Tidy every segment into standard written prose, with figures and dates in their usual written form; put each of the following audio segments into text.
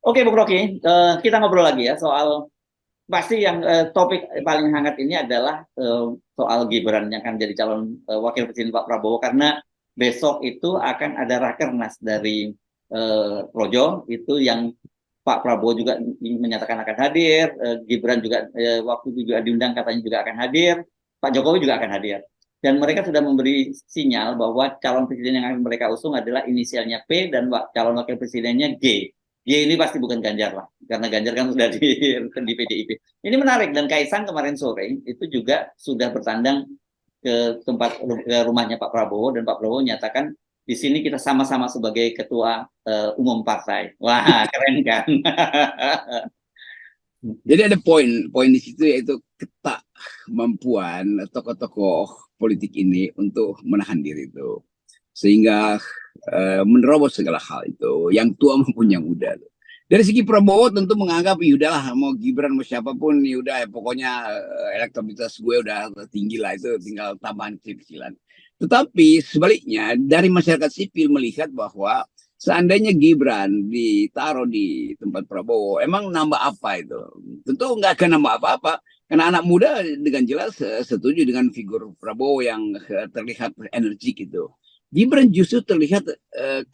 Oke, Bung Rocky, kita ngobrol lagi ya soal pasti yang topik paling hangat ini adalah soal Gibran yang akan jadi calon wakil presiden Pak Prabowo karena besok itu akan ada rakernas dari Projo itu yang Pak Prabowo juga menyatakan akan hadir, Gibran juga waktu itu juga diundang katanya juga akan hadir, Pak Jokowi juga akan hadir. Dan mereka sudah memberi sinyal bahwa calon presiden yang akan mereka usung adalah inisialnya P dan calon wakil presidennya G. G ini pasti bukan Ganjar lah, karena Ganjar kan sudah di PDIP. Ini menarik, dan Kaisang kemarin sore itu juga sudah bertandang ke tempat ke rumahnya Pak Prabowo, dan Pak Prabowo nyatakan di sini kita sama-sama sebagai ketua umum partai. Wah, keren kan? Jadi ada poin di situ yaitu kemampuan tokoh-tokoh politik ini untuk menahan diri itu, sehingga menerobos segala hal itu, yang tua maupun yang muda. Dari segi Prabowo tentu menganggap ya udahlah, mau Gibran mau siapapun ya udah ya, pokoknya elektabilitas gue udah tinggi lah, itu tinggal tambahan kecil-kecilan. Tetapi sebaliknya dari masyarakat sipil melihat bahwa seandainya Gibran ditaruh di tempat Prabowo, emang nambah apa itu? Tentu nggak akan nambah apa-apa. Karena anak muda dengan jelas setuju dengan figur Prabowo yang terlihat energik itu. Gibran justru terlihat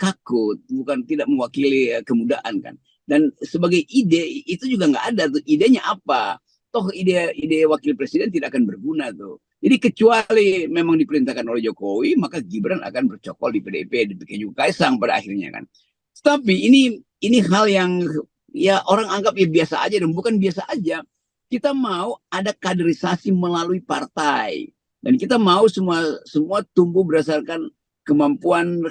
kaku, bukan tidak mewakili kemudaan kan. Dan sebagai ide itu juga nggak ada tuh, idenya apa? Toh ide wakil presiden tidak akan berguna tuh. Jadi kecuali memang diperintahkan oleh Jokowi, maka Gibran akan bercokol di PDIP, demikian juga Kaisang pada akhirnya kan. Tapi ini hal yang ya orang anggap ya biasa aja, dan bukan biasa aja. Kita mau ada kaderisasi melalui partai, dan kita mau semua tumbuh berdasarkan kemampuan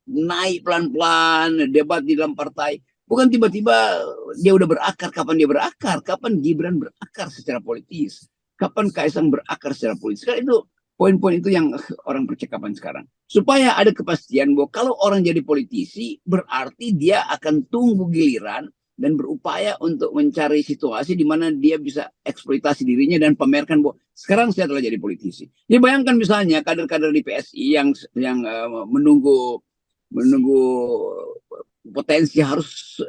naik pelan-pelan, debat di dalam partai. Bukan tiba-tiba dia udah berakar. Kapan dia berakar? Kapan Gibran berakar secara politis? Kapan Kaisang berakar secara politis? Kan itu poin-poin itu yang orang percakapan sekarang. Supaya ada kepastian bahwa kalau orang jadi politisi, berarti dia akan tunggu giliran dan berupaya untuk mencari situasi di mana dia bisa eksploitasi dirinya dan pamerkan bahwa sekarang saya telah jadi politisi. Ya bayangkan misalnya kader-kader di PSI yang menunggu potensi harus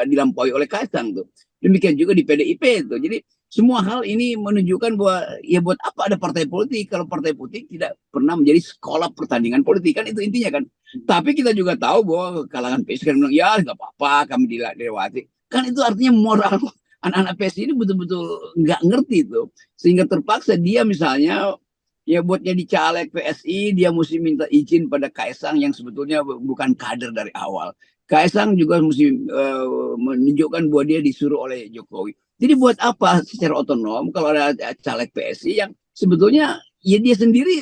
dilampaui oleh Kaisang tuh. Demikian juga di PDIP itu. Jadi semua hal ini menunjukkan bahwa ya buat apa ada partai politik kalau partai politik tidak pernah menjadi sekolah pertandingan politik, kan itu intinya kan. Tapi kita juga tahu bahwa kalangan PSI kan bilang ya nggak apa-apa kami dilewati. Kan itu artinya moral anak-anak PSI ini betul-betul nggak ngerti itu, sehingga terpaksa dia misalnya ya buat jadi caleg PSI dia mesti minta izin pada Kaisang yang sebetulnya bukan kader dari awal. Kaisang juga mesti menunjukkan bahwa dia disuruh oleh Jokowi. Jadi buat apa secara otonom kalau ada caleg PSI yang sebetulnya ya dia sendiri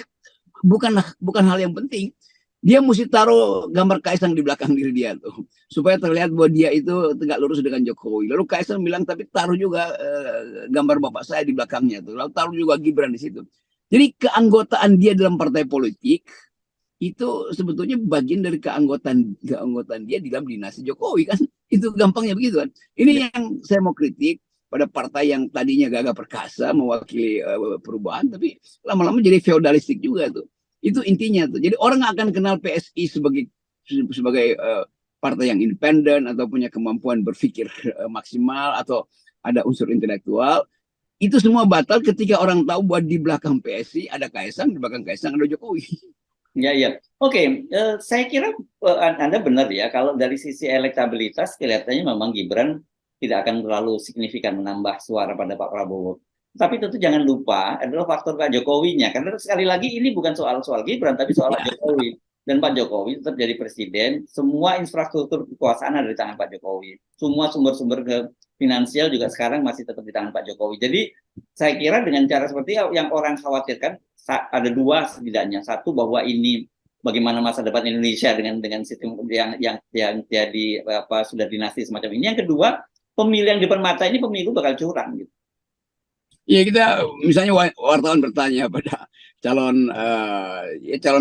bukan hal yang penting. Dia mesti taruh gambar Kaisang di belakang diri dia tuh supaya terlihat bahwa dia itu tegak lurus dengan Jokowi. Lalu Kaisang bilang tapi taruh juga gambar bapak saya di belakangnya tuh. Lalu taruh juga Gibran di situ. Jadi keanggotaan dia dalam partai politik itu sebetulnya bagian dari keanggotaan dia di dalam dinasti Jokowi kan. Itu gampangnya begitu kan. Ini yang saya mau kritik pada partai yang tadinya gagah perkasa mewakili perubahan, tapi lama-lama jadi feodalistik juga tuh. Itu intinya tuh. Jadi orang akan kenal PSI sebagai partai yang independen atau punya kemampuan berpikir maksimal atau ada unsur intelektual. Itu semua batal ketika orang tahu bahwa di belakang PSI ada Kaisang, di belakang Kaisang ada Jokowi. Ya, ya. Oke, saya kira Anda benar ya. Kalau dari sisi elektabilitas, kelihatannya memang Gibran tidak akan terlalu signifikan menambah suara pada Pak Prabowo. Tapi tentu jangan lupa adalah faktor Pak Jokowinya. Karena sekali lagi ini bukan soal Gibran, tapi soal Pak Jokowi. Dan Pak Jokowi tetap jadi presiden, semua infrastruktur kekuasaan ada di tangan Pak Jokowi. Semua sumber-sumber ke finansial juga sekarang masih tetap di tangan Pak Jokowi. Jadi saya kira dengan cara seperti yang orang khawatirkan, ada dua setidaknya. Satu, bahwa ini bagaimana masa depan Indonesia dengan sistem yang jadi apa sudah dinasti semacam ini. Yang kedua, pemilu yang di depan mata ini pemilu bakal curang gitu. Ya kita misalnya wartawan bertanya pada calon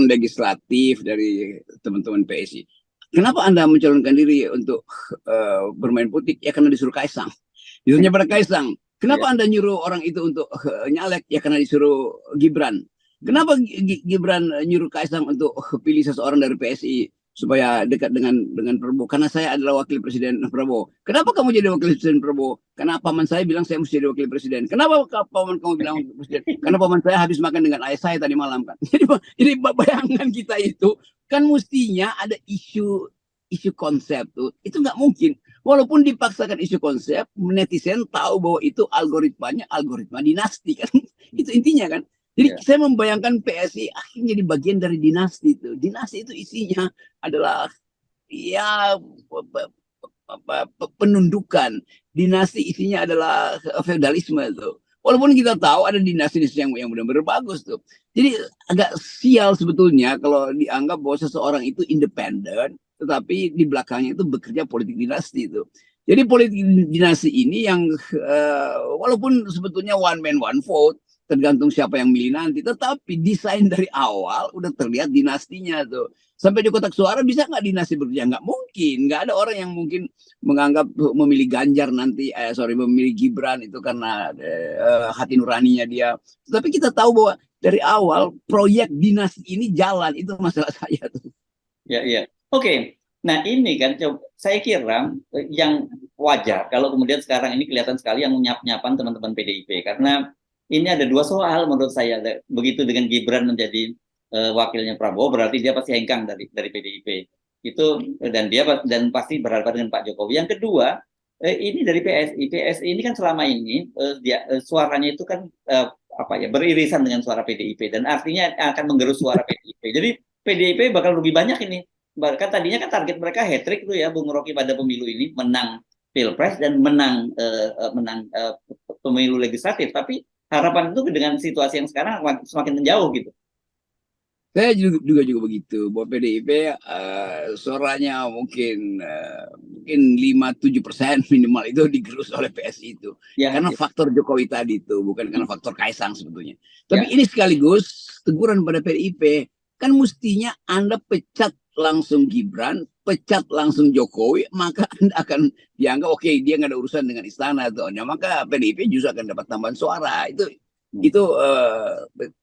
legislatif dari teman-teman PSI, kenapa Anda mencalonkan diri untuk bermain politik? Ya karena disuruh Kaisang. Disuruhnya pada Kaisang. Kenapa Anda nyuruh orang itu untuk nyalek? Ya karena disuruh Gibran. Kenapa Gibran nyuruh Kaisang untuk pilih seseorang dari PSI supaya dekat dengan Prabowo karena saya adalah wakil presiden Prabowo. Kenapa kamu jadi wakil presiden Prabowo? Karena paman saya bilang saya mesti jadi wakil presiden. Kenapa paman kamu bilang wakil presiden? Karena paman saya habis makan dengan ayah saya tadi malam kan. Jadi bayangan kita itu kan mestinya ada isu konsep tuh. Itu nggak mungkin. Walaupun dipaksakan isu konsep, netizen tahu bahwa itu algoritma dinasti kan. Itu intinya kan. Jadi saya membayangkan PSI akhirnya jadi bagian dari dinasti itu. Dinasti itu isinya adalah ya penundukan. Dinasti isinya adalah feodalisme itu. Walaupun kita tahu ada dinasti yang benar-benar bagus tuh. Jadi agak sial sebetulnya kalau dianggap bahwa seseorang itu independen, tetapi di belakangnya itu bekerja politik dinasti itu. Jadi politik dinasti ini yang walaupun sebetulnya one man one vote, tergantung siapa yang milih nanti. Tetapi desain dari awal udah terlihat dinastinya tuh. Sampai di kotak suara bisa nggak dinasti bekerja? Nggak mungkin. Nggak ada orang yang mungkin menganggap memilih Ganjar nanti, memilih Gibran itu karena hati nuraninya dia. Tetapi kita tahu bahwa dari awal proyek dinasti ini jalan. Itu masalah saya tuh. Ya, iya. Oke. Nah ini kan, saya kira yang wajar kalau kemudian sekarang ini kelihatan sekali yang nyap-nyapan teman-teman PDIP. Karena ini ada dua soal menurut saya. Begitu dengan Gibran menjadi wakilnya Prabowo, berarti dia pasti hengkang dari PDIP itu, dan pasti berhadapan dengan Pak Jokowi. Yang kedua, ini dari PSI ini kan selama ini suaranya itu kan beririsan dengan suara PDIP, dan artinya akan menggerus suara PDIP. Jadi PDIP bakal lebih banyak ini. Bahkan tadinya kan target mereka hat-trick tuh ya, Bung Rocky, pada pemilu ini, menang Pilpres dan menang pemilu legislatif. Tapi harapan itu dengan situasi yang sekarang semakin menjauh gitu. Saya juga begitu, bahwa PDIP suaranya mungkin 5-7% minimal itu digerus oleh PSI itu. Ya, karena faktor Jokowi tadi itu, bukan karena faktor Kaisang sebetulnya. Tapi ini sekaligus teguran pada PDIP. Kan mestinya Anda pecat langsung Gibran, pecat langsung Jokowi, maka Anda akan dianggap oke, dia nggak ada urusan dengan istana tuh. Nah, maka PDIP juga akan dapat tambahan suara. Itu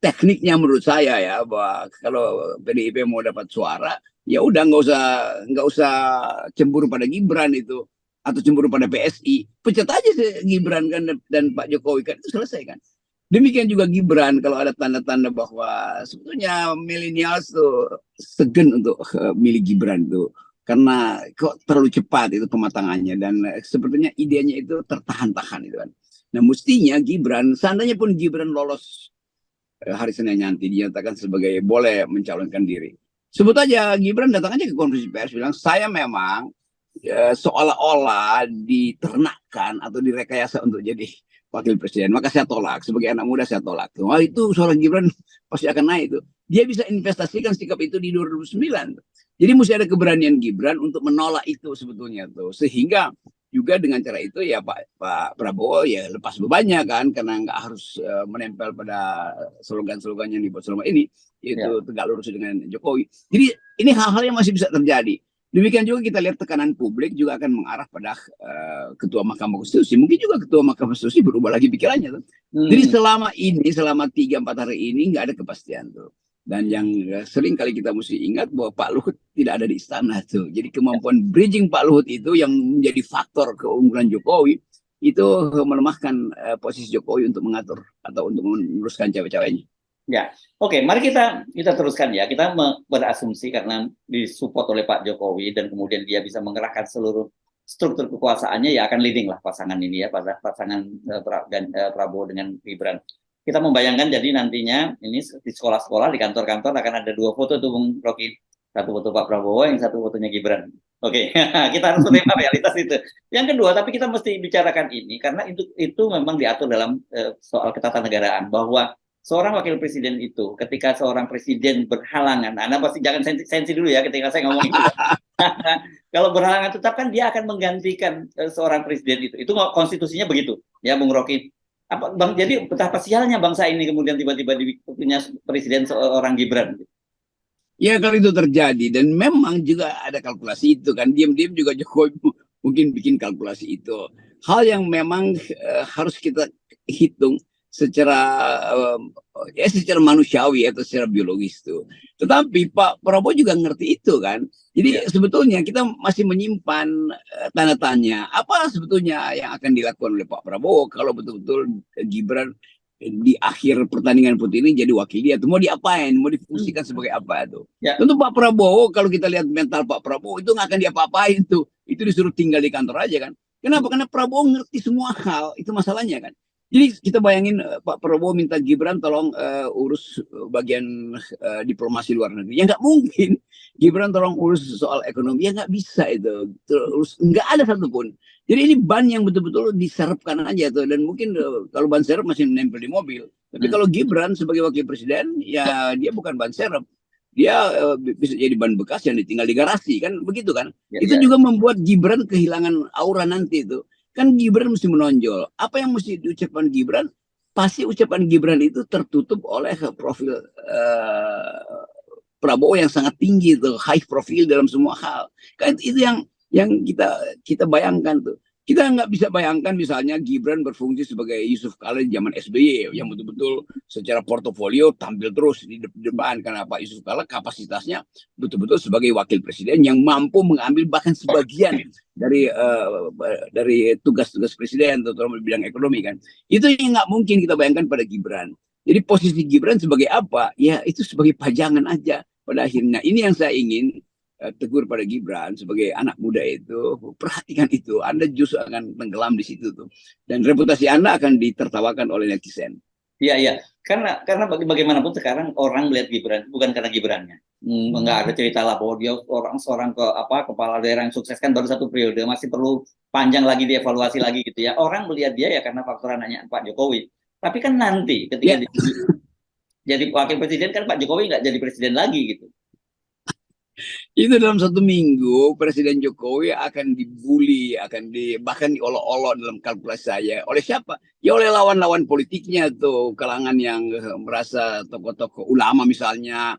tekniknya menurut saya ya, bahwa kalau PDIP mau dapat suara, ya udah nggak usah cemburu pada Gibran itu, atau cemburu pada PSI, pecat aja Gibran kan dan Pak Jokowi kan, itu selesai kan. Demikian juga Gibran, kalau ada tanda-tanda bahwa sebetulnya milenials tuh segen untuk milih Gibran tuh, karena kok terlalu cepat itu pematangannya, dan sepertinya idenya itu tertahan-tahan itu kan. Nah, mestinya Gibran, seandainya pun Gibran lolos hari Senin nanti, dinyatakan sebagai boleh mencalonkan diri. Sebut aja Gibran datang aja ke konferensi pers bilang, saya memang seolah-olah diternakkan atau direkayasa untuk jadi wakil presiden, maka saya tolak. Sebagai anak muda saya tolak. Wah, itu suara Gibran pasti akan naik itu. Dia bisa investasikan sikap itu di 2009. Jadi mesti ada keberanian Gibran untuk menolak itu sebetulnya tuh. Sehingga juga dengan cara itu ya Pak Prabowo ya lepas bebannya kan, karena nggak harus menempel pada slogan-slogan yang dibuat selama ini, itu tegak lurus dengan Jokowi. Jadi ini hal-hal yang masih bisa terjadi. Demikian juga kita lihat tekanan publik juga akan mengarah pada Ketua Mahkamah Konstitusi. Mungkin juga Ketua Mahkamah Konstitusi berubah lagi pikirannya tuh. Jadi selama 3-4 hari ini nggak ada kepastian tuh. Dan yang sering kali kita mesti ingat bahwa Pak Luhut tidak ada di istana tuh. Jadi kemampuan bridging Pak Luhut itu yang menjadi faktor keunggulan Jokowi itu melemahkan posisi Jokowi untuk mengatur atau untuk meneruskan cawe-cawenya. Ya, oke, mari kita teruskan ya. Kita berasumsi karena disupport oleh Pak Jokowi dan kemudian dia bisa mengerahkan seluruh struktur kekuasaannya, ya akan leading lah pasangan ini ya, pasangan Prabowo dengan Gibran. Kita membayangkan jadi nantinya ini di sekolah-sekolah, di kantor-kantor akan ada 2 foto tuh Bung Rocky. Satu foto Pak Prabowo, yang satu fotonya Gibran. Oke, kita harus menerima realitas itu. Yang kedua, tapi kita mesti bicarakan ini karena itu memang diatur dalam soal ketatanegaraan, bahwa seorang wakil presiden itu, ketika seorang presiden berhalangan, Anda pasti jangan sensi dulu ya ketika saya ngomong itu. Kalau berhalangan tetap kan dia akan menggantikan seorang presiden itu. Itu konstitusinya begitu, ya Bung Rocky. Jadi betapa sialnya bangsa ini kemudian tiba-tiba punya presiden seorang Gibran. Ya kalau itu terjadi, dan memang juga ada kalkulasi itu kan, diam-diam juga Jokowi mungkin bikin kalkulasi itu. Hal yang memang harus kita hitung. secara ya secara manusiawi atau secara biologis tuh. Tetapi Pak Prabowo juga ngerti itu kan. Jadi Ya. sebetulnya kita masih menyimpan tanda tanya apa sebetulnya yang akan dilakukan oleh Pak Prabowo kalau betul-betul Gibran di akhir pertandingan putih ini jadi wakil dia tuh mau diapain, mau difungsikan sebagai apa tuh. Ya. Tentu Pak Prabowo kalau kita lihat mental Pak Prabowo itu nggak akan diapa-apain tuh. Itu disuruh tinggal di kantor aja kan. Kenapa? Karena Prabowo ngerti semua hal, itu masalahnya kan. Jadi kita bayangin Pak Prabowo minta Gibran tolong urus bagian diplomasi luar negeri. Ya nggak mungkin. Gibran tolong urus soal ekonomi. Ya nggak bisa itu. Terus nggak ada satupun. Jadi ini ban yang betul-betul diserapkan aja tuh. Dan mungkin kalau ban serep masih menempel di mobil. Tapi kalau Gibran sebagai wakil presiden, ya dia bukan ban serep. Dia bisa jadi ban bekas yang ditinggal di garasi. Kan begitu kan. Ya, Itu ya. juga membuat Gibran kehilangan aura nanti itu. Kan Gibran mesti menonjol. Apa yang mesti diucapkan Gibran? Pasti ucapan Gibran itu tertutup oleh profil Prabowo yang sangat tinggi tuh, high profile dalam semua hal. Kan itu yang kita bayangkan tuh. Kita nggak bisa bayangkan misalnya Gibran berfungsi sebagai Yusuf Kala di zaman SBY yang betul-betul secara portofolio tampil terus di depan karena Pak Yusuf Kala kapasitasnya betul-betul sebagai wakil presiden yang mampu mengambil bahkan sebagian dari tugas-tugas presiden terutama di bidang ekonomi kan. Itu yang nggak mungkin kita bayangkan pada Gibran. Jadi posisi Gibran sebagai apa? Ya itu sebagai pajangan aja pada akhirnya. Ini yang saya ingin tegur pada Gibran sebagai anak muda itu, perhatikan itu. Anda justru akan tenggelam di situ tuh. Dan reputasi Anda akan ditertawakan oleh netizen. Iya, iya. Karena bagaimanapun sekarang orang melihat Gibran bukan karena Gibrannya. Nggak ada cerita lah bahwa dia seorang kepala daerah yang sukses kan baru satu periode, masih perlu panjang lagi dievaluasi lagi gitu ya. Orang melihat dia ya karena faktor anaknya Pak Jokowi. Tapi kan nanti ketika Ya, jadi wakil presiden kan Pak Jokowi nggak jadi presiden lagi gitu. itu dalam 1 minggu Presiden Jokowi akan dibully, bahkan diolok-olok dalam kalkulasi saya. Oleh siapa? Ya oleh lawan-lawan politiknya tuh, kalangan yang merasa tokoh-tokoh ulama misalnya,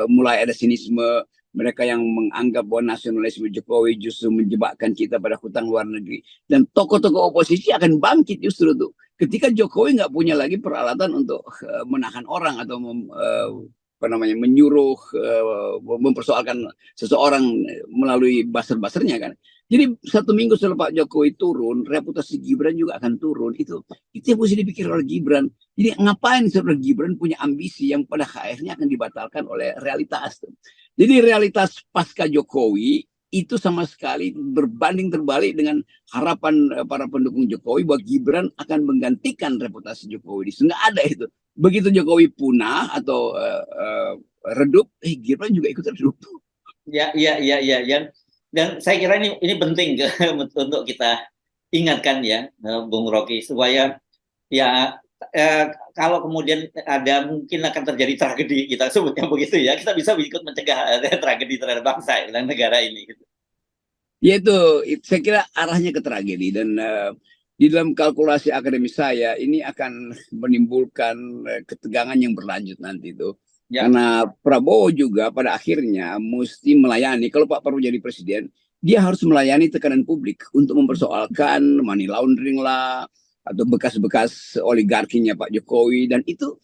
mulai ada sinisme. Mereka yang menganggap bahwa nasionalisme Jokowi justru menjebakkan kita pada hutang luar negeri. Dan tokoh-tokoh oposisi akan bangkit justru tuh. Ketika Jokowi nggak punya lagi peralatan untuk menahan orang atau menyuruh mempersoalkan seseorang melalui buzzer-buzzernya kan. Jadi 1 minggu setelah Pak Jokowi turun, reputasi Gibran juga akan turun. Itu yang mesti dipikir oleh Gibran. Jadi ngapain sebenarnya Gibran punya ambisi yang pada akhirnya akan dibatalkan oleh realitas. Jadi realitas pasca Jokowi itu sama sekali berbanding terbalik dengan harapan para pendukung Jokowi bahwa Gibran akan menggantikan reputasi Jokowi. Nggak ada itu. Begitu Jokowi punah atau redup, Gibran juga ikut redup. Ya, iya, iya, iya, ya. Dan saya kira ini penting untuk kita ingatkan ya, Bung Rocky, supaya ya kalau kemudian ada mungkin akan terjadi tragedi, kita sebutnya begitu ya, kita bisa ikut mencegah tragedi terhadap bangsa dan negara ini. Gitu. Yaitu saya kira arahnya ke tragedi dan di dalam kalkulasi akademis saya ini akan menimbulkan ketegangan yang berlanjut nanti itu. Ya. Karena Prabowo juga pada akhirnya mesti melayani, kalau Pak Prabowo jadi presiden, dia harus melayani tekanan publik untuk mempersoalkan money laundering lah, atau bekas-bekas oligarkinya Pak Jokowi, dan itu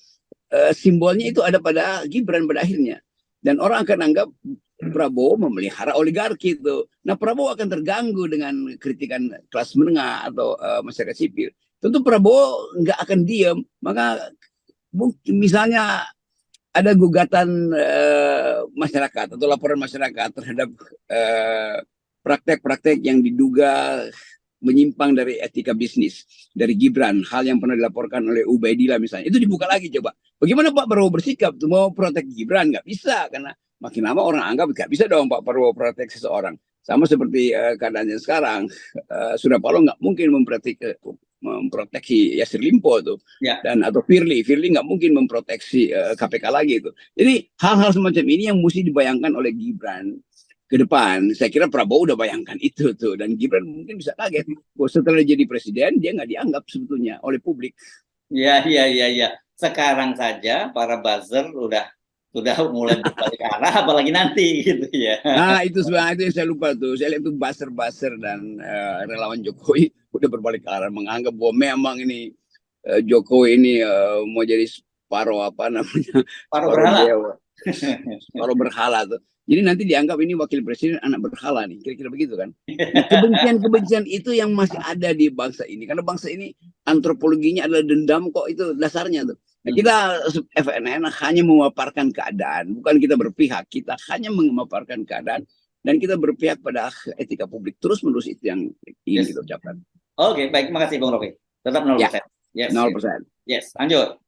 simbolnya itu ada pada Gibran pada akhirnya. Dan orang akan anggap Prabowo memelihara oligarki itu. Nah, Prabowo akan terganggu dengan kritikan kelas menengah atau masyarakat sipil. Tentu Prabowo nggak akan diam. Maka misalnya ada gugatan masyarakat atau laporan masyarakat terhadap praktek-praktek yang diduga menyimpang dari etika bisnis dari Gibran, hal yang pernah dilaporkan oleh Ubaidillah misalnya, itu dibuka lagi coba. Bagaimana Pak Prabowo bersikap? Mau protek Gibran? Nggak bisa, karena makin lama orang anggap nggak bisa dong Pak Prabowo protek seseorang. Sama seperti keadaannya sekarang, Surya Paloh nggak mungkin memproteksi Yasir Limpo tuh, Ya. dan atau Firly nggak mungkin memproteksi KPK lagi itu. Jadi hal-hal semacam ini yang mesti dibayangkan oleh Gibran ke depan. Saya kira Prabowo udah bayangkan itu tuh, dan Gibran mungkin bisa kaget bahwa setelah jadi presiden dia nggak dianggap sebetulnya oleh publik. Ya, ya, ya, ya. Sekarang saja para buzzer udah mulai berbalik arah, apalagi nanti gitu ya. Nah itu sebenarnya itu yang saya lupa tuh. Saya lihat tuh buzzer dan relawan Jokowi udah berbalik arah menganggap bahwa memang ini Jokowi ini mau jadi separuh apa namanya, Paruh separuh berhala. dewa, separuh berhala tuh. Jadi nanti dianggap ini wakil presiden anak berhala nih, kira-kira begitu kan? Nah, kebencian-kebencian itu yang masih ada di bangsa ini, karena bangsa ini antropologinya adalah dendam kok, itu dasarnya tuh. Nah, kita FNN hanya memaparkan keadaan, bukan kita berpihak, kita hanya memaparkan keadaan dan kita berpihak pada etika publik terus-menerus, itu yang ingin Yes. kita ucapkan. Oke, baik, terima kasih Bung Rofi. Tetap 0%. Ya, Yes, 0%. yes, lanjut.